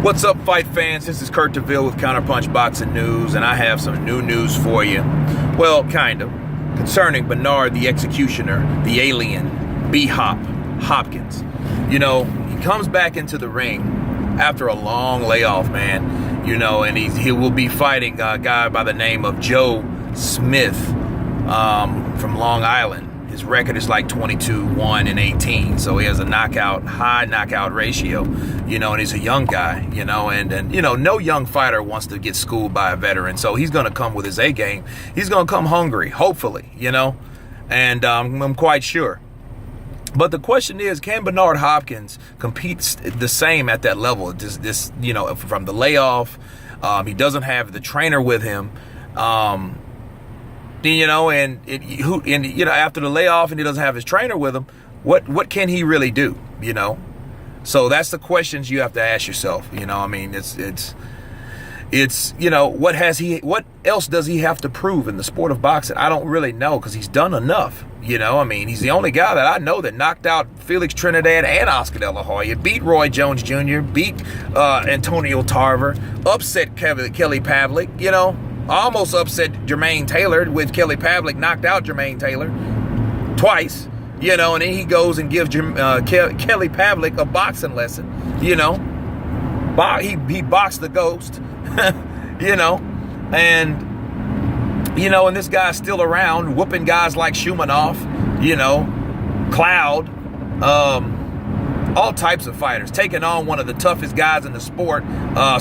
What's up, fight fans? This is Kurt DeVille with Counterpunch Boxing News, and I have some new news for you. Well, kind of. Concerning Bernard the Executioner, the alien, B-Hop, Hopkins. You know, he comes back into the ring after a long layoff, man. You know, and he will be fighting a guy by the name of Joe Smith from Long Island. His record is like 22-1-18, so he has a high knockout ratio, you know, and he's a young guy, you know, and you know, no young fighter wants to get schooled by a veteran, so he's going to come with his A game. He's going to come hungry, hopefully, you know, and I'm quite sure. But the question is, can Bernard Hopkins compete the same at that level? This you know, from the layoff, he doesn't have the trainer with him. You know, and you know, after the layoff and he doesn't have his trainer with him, what can he really do? You know, so that's the questions you have to ask yourself. You know, I mean, it's you know, what else does he have to prove in the sport of boxing? I don't really know, because he's done enough. You know, I mean, he's the only guy that I know that knocked out Felix Trinidad and Oscar De La Hoya, beat Roy Jones Jr., beat Antonio Tarver, upset Kelly Pavlik, you know. Almost upset Jermaine Taylor with Kelly Pavlik, knocked out Jermaine Taylor twice, you know, and then he goes and gives Kelly Pavlik a boxing lesson, you know. He boxed the ghost, you know, and this guy's still around, whooping guys like Shumanov, you know, Cloud, all types of fighters, taking on one of the toughest guys in the sport,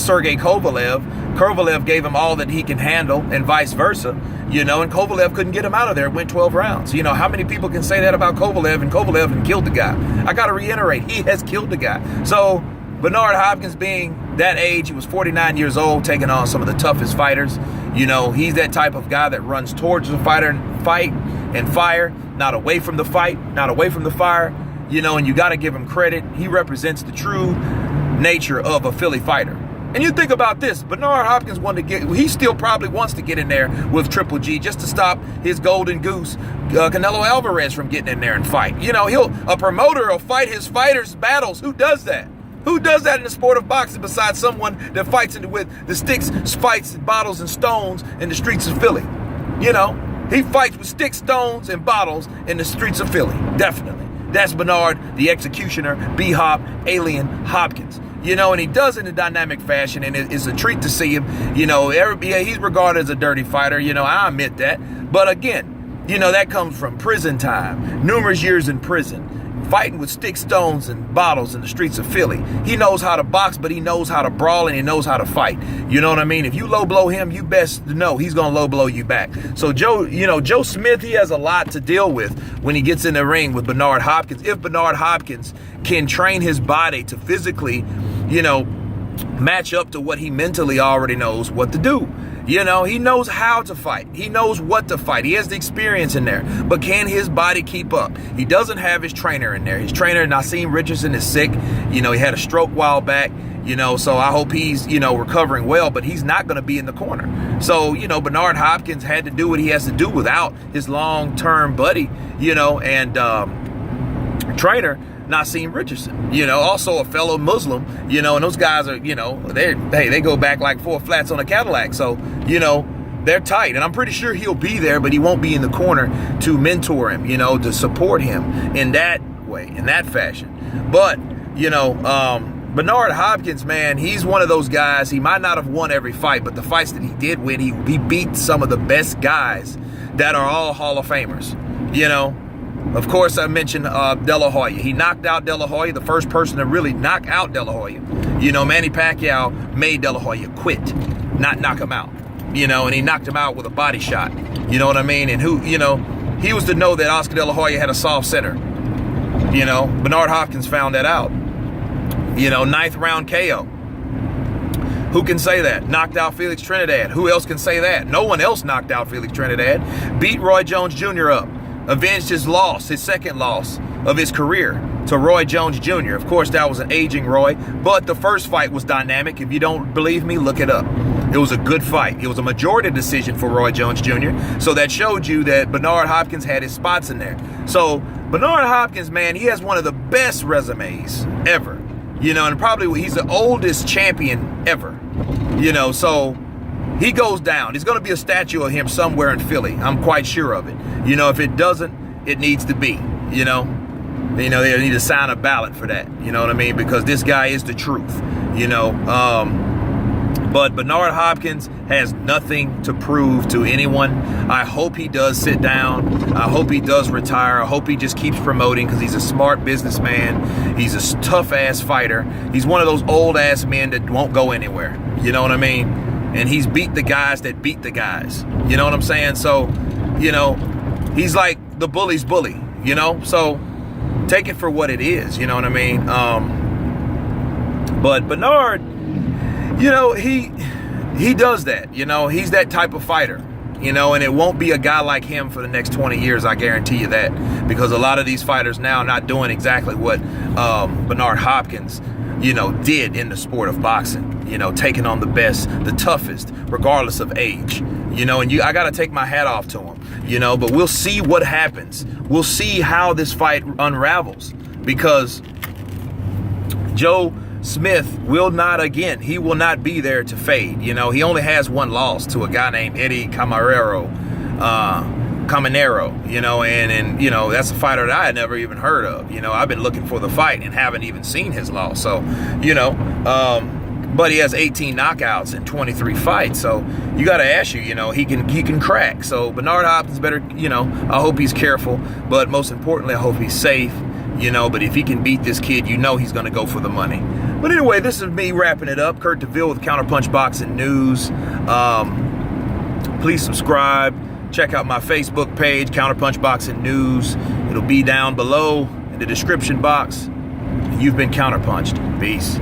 Sergey Kovalev. Kovalev gave him all that he can handle, and vice versa, you know, and Kovalev couldn't get him out of there. It went 12 rounds. You know, how many people can say that about Kovalev, and Kovalev and killed the guy? I got to reiterate, he has killed the guy. So Bernard Hopkins, being that age, he was 49 years old, taking on some of the toughest fighters. You know, he's that type of guy that runs towards the fighter and fight and fire, not away from the fight, not away from the fire. You know, and you got to give him credit. He represents the true nature of a Philly fighter. And you think about this, Bernard Hopkins he still probably wants to get in there with Triple G just to stop his golden goose, Canelo Alvarez, from getting in there and fight. You know, a promoter will fight his fighters' battles. Who does that? Who does that in the sport of boxing besides someone that fights with the sticks, fights, bottles, and stones in the streets of Philly? You know, he fights with sticks, stones, and bottles in the streets of Philly, definitely. That's Bernard, the Executioner, B-Hop, Alien Hopkins. You know, and he does it in a dynamic fashion, and it's a treat to see him. You know, he's regarded as a dirty fighter. You know, I admit that. But again, you know, that comes from prison time, numerous years in prison, fighting with sticks, stones, and bottles in the streets of Philly. He knows how to box, but he knows how to brawl, and he knows how to fight. You know what I mean? If you low blow him, you best know he's going to low blow you back. So Joe Smith, he has a lot to deal with when he gets in the ring with Bernard Hopkins. If Bernard Hopkins can train his body to physically, you know, match up to what he mentally already knows what to do. You know, he knows how to fight. He knows what to fight. He has the experience in there. But can his body keep up? He doesn't have his trainer in there. His trainer, Naseem Richardson, is sick. You know, he had a stroke a while back. You know, so I hope he's, you know, recovering well, but he's not going to be in the corner. So, you know, Bernard Hopkins had to do what he has to do without his long-term buddy, you know, and trainer, Naseem Richardson, you know, also a fellow Muslim, you know, and those guys are, you know, they go back like 4 flats on a Cadillac. So, you know, they're tight, and I'm pretty sure he'll be there, but he won't be in the corner to mentor him, you know, to support him in that way, in that fashion. But, you know, Bernard Hopkins, man, he's one of those guys. He might not have won every fight, but the fights that he did win, he beat some of the best guys that are all Hall of Famers, you know. Of course, I mentioned De La Hoya. He knocked out De La Hoya, the first person to really knock out De La Hoya. You know, Manny Pacquiao made De La Hoya quit, not knock him out. You know, and he knocked him out with a body shot. You know what I mean? And he was to know that Oscar De La Hoya had a soft center. You know, Bernard Hopkins found that out. You know, 9th round KO. Who can say that? Knocked out Felix Trinidad. Who else can say that? No one else knocked out Felix Trinidad. Beat Roy Jones Jr. up. Avenged his loss, his second loss of his career, to Roy Jones Jr. Of course, that was an aging Roy, but the first fight was dynamic. If you don't believe me, look it up. It was a good fight. It was a majority decision for Roy Jones Jr. So that showed you that Bernard Hopkins had his spots in there. So Bernard Hopkins, man, he has one of the best resumes ever. and probably he's the oldest champion ever, so he goes down. There's going to be a statue of him somewhere in Philly. I'm quite sure of it. If it doesn't, it needs to be, they need to sign a ballot for that. You know what I mean? Because this guy is the truth, But Bernard Hopkins has nothing to prove to anyone. I hope he does sit down. I hope he does retire. I hope he just keeps promoting because he's a smart businessman. He's a tough-ass fighter. He's one of those old-ass men that won't go anywhere. You know what I mean? And he's beat the guys that beat the guys. You know what I'm saying? So, he's like the bully's bully, So take it for what it is. You know what I mean? But Bernard, he does that, he's that type of fighter, and it won't be a guy like him for the next 20 years. I guarantee you that, because a lot of these fighters now are not doing exactly what Bernard Hopkins, did in the sport of boxing, taking on the best, the toughest, regardless of age, and I got to take my hat off to him, but we'll see what happens. We'll see how this fight unravels, because Joe Smith will not be there to fade. He only has one loss to a guy named Eddie Caminero, and that's a fighter that I had never even heard of. I've been looking for the fight and haven't even seen his loss. So, but he has 18 knockouts in 23 fights. So you got to ask you, he can crack. So Bernard Hopkins better, I hope he's careful, but most importantly, I hope he's safe. But if he can beat this kid, he's going to go for the money. But anyway, this is me wrapping it up. Kurt DeVille with Counterpunch Boxing News. Please subscribe. Check out my Facebook page, Counterpunch Boxing News. It'll be down below in the description box. You've been counterpunched. Peace.